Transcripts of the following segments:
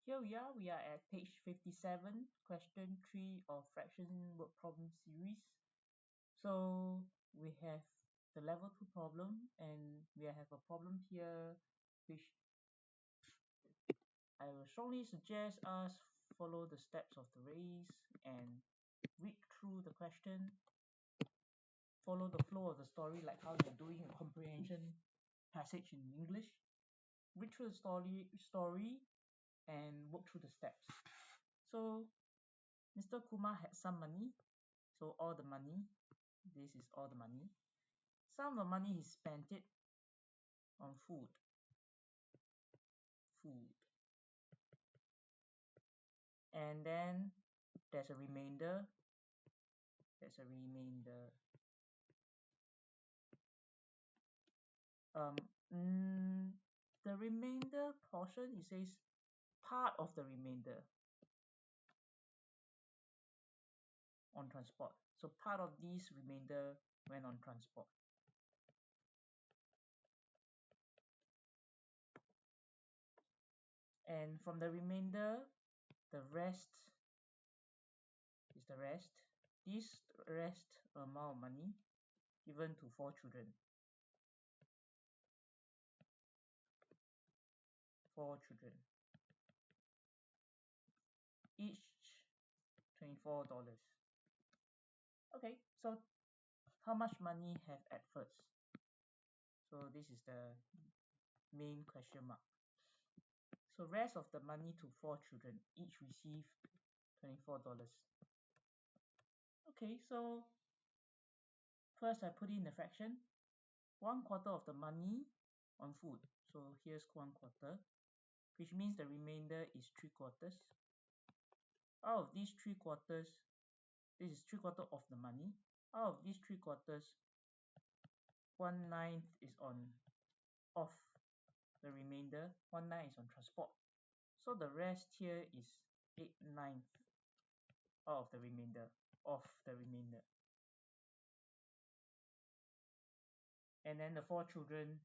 Here we are at page 57, question 3 of fraction word problem series. So we have the level 2 problem, and we have a problem here which I will strongly suggest us follow the steps of the race and read through the question, follow the flow of the story like how you're doing a comprehension passage in English. Read through the story and work through the steps. So Mr. Kumar had some money, so all the money, this is all the money. Some of the money he spent it on food. And then there's a remainder. Um, the remainder portion, it says part of the remainder on transport. So part of this remainder went on transport. And from the remainder, the rest is the rest. This rest amount of money given to 4 children. 4 children. Each $24. Okay, so how much money have at first? So this is the main question mark. So rest of the money to 4 children, each received $24. Okay, so first I put in the fraction. 1/4 of the money on food. So here's 1/4, which means the remainder is 3/4. Out of these 3/4, this is 3/4 of the money. Out of these 3/4, 1/9 is on off the remainder, 1/9 is on transport. So the rest here is 8/9 out of the remainder, and then the 4 children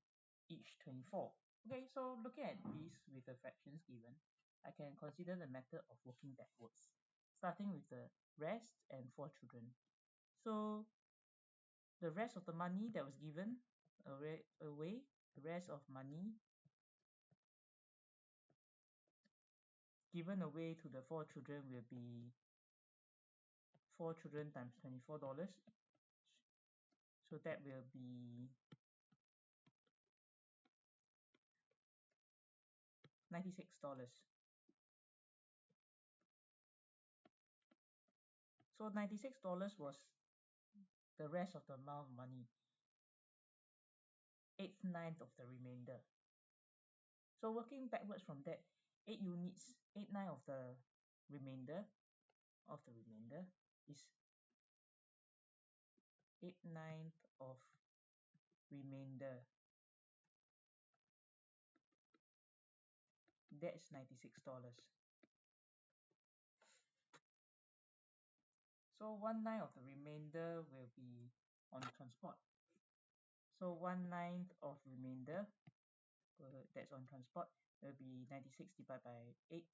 each 24. Okay, so looking at this with the fractions given, I can consider the method of working backwards, starting with the rest and 4 children. So the rest of the money that was given away, the rest of money given away to the 4 children will be 4 children times $24. So that will be $96. So $96 was the rest of the amount of money, 8/9 of the remainder. So working backwards from that, 8 units, 8/9 of the remainder is 8/9 of remainder. That's $96. So 1/9 of the remainder will be on transport. So 1/9 of remainder, that's on transport, will be 96 divided by 8,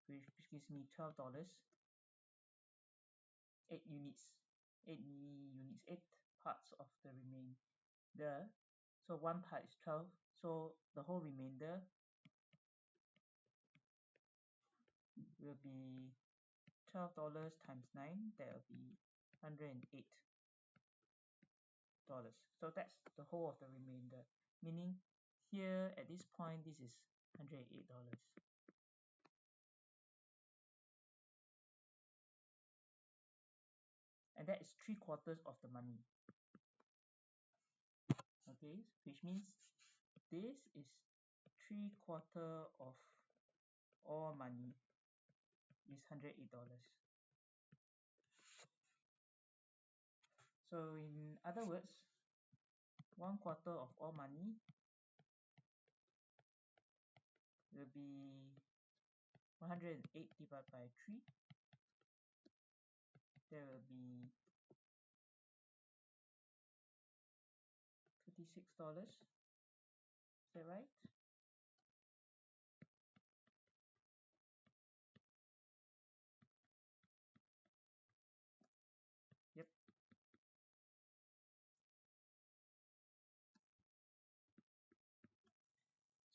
which gives me $12. 8 units, 8 parts of the remainder. So one part is 12. So the whole remainder will be $12 times 9. That will be $108. So that's the whole of the remainder, meaning here at this point this is $108. And that is 3/4 of the money. Okay, which means this is 3/4 of all money is $108. So in other words, 1/4 of all money will be 108 divided by 3. There will be $56. Is that right?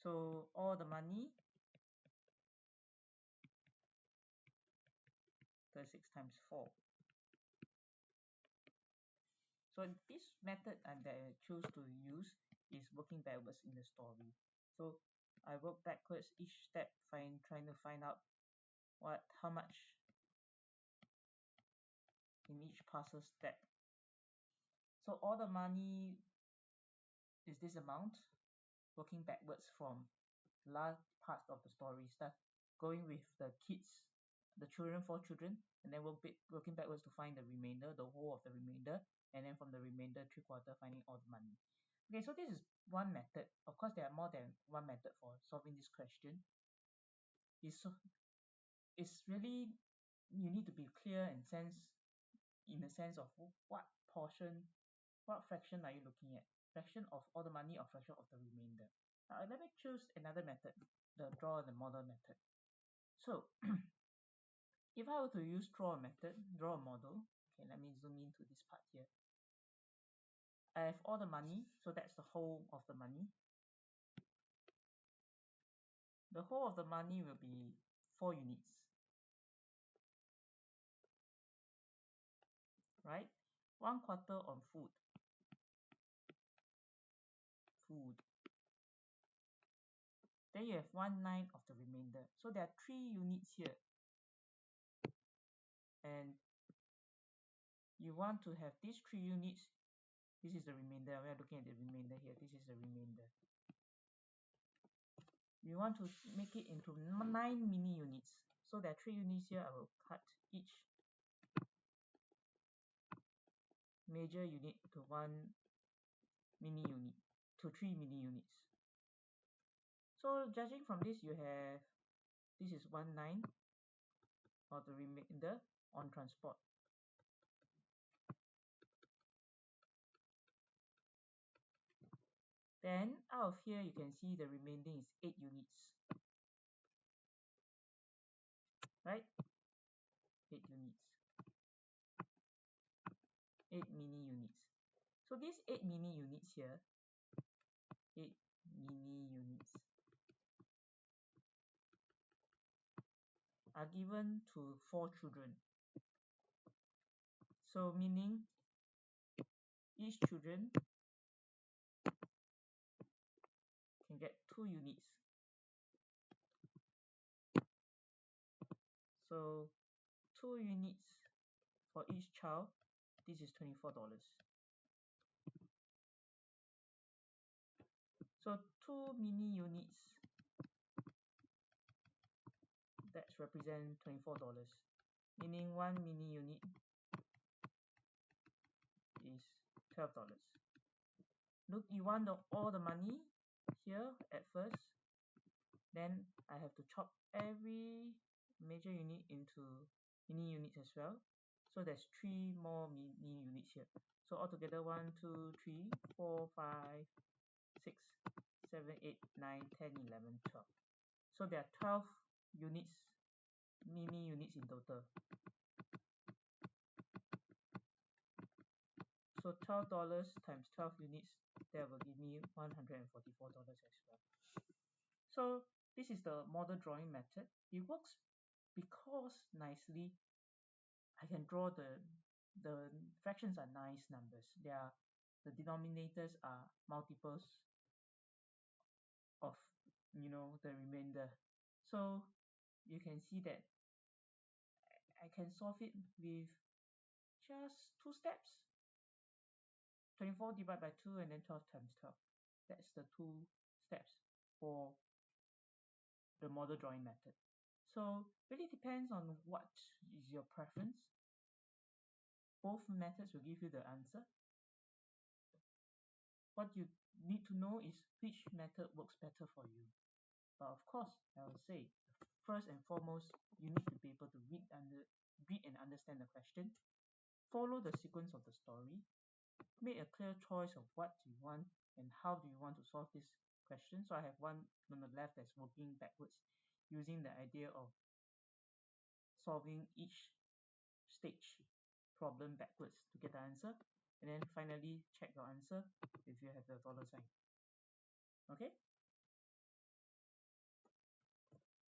So all the money, 36 times 4. So this method that I choose to use is working backwards in the story. So I work backwards each step, trying to find out how much in each puzzle step. So all the money is this amount, working backwards from last part of the story, start going with the kids, the children, 4 children, and then working backwards to find the remainder, the whole of the remainder, and then from the remainder 3/4 finding all the money. Okay, so this is one method. Of course, there are more than one method for solving this question. It's really, you need to be clear in the sense of what portion, what fraction are you looking at? Fraction of all the money or fraction of the remainder? Let me choose another method, the draw the model method. So if I were to use draw a model, okay, let me zoom into this part here. I have all the money, so that's the whole of the money. The whole of the money will be 4 units, right? 1/4 on food. Then you have 1/9 of the remainder. So there are 3 units here. And you want to have these 3 units. This is the remainder. We are looking at the remainder here. This is the remainder. We want to make it into 9 mini units. So there are 3 units here. I will cut each major unit to 1 mini unit, to 3 mini units. So judging from this, this is 1/9 of the remainder on transport. Then out of here, you can see the remaining is 8 units, right? 8 units, 8 mini units. So these 8 mini units here, 8 mini units are given to 4 children. So meaning each children can get 2 units. So 2 units for each child, this is $24. So 2 mini units, that's represent $24, meaning 1 mini unit is $12. Look, you want all the money here at first, then I have to chop every major unit into mini units as well. So there's 3 more mini units here. So altogether 1, 2, 3, 4, 5, 6, 7, 8, 9, 10, 11, 12. So there are 12 units, mini units in total. So $12 times 12 units, that will give me $144 as well. So this is the model drawing method. It works because nicely I can draw the fractions are nice numbers. The denominators are multiples of the remainder. So you can see that I can solve it with just 2 steps. 24 divided by 2 and then 12 times 12. That's the 2 steps for the model drawing method. So really depends on what is your preference. Both methods will give you the answer. What you need to know is which method works better for you. But of course, I will say, first and foremost, you need to be able to read and understand the question, follow the sequence of the story, make a clear choice of what you want and how do you want to solve this question. So I have one on the left that's working backwards, using the idea of solving each stage problem backwards to get the answer. And then finally check your answer if you have the dollar sign.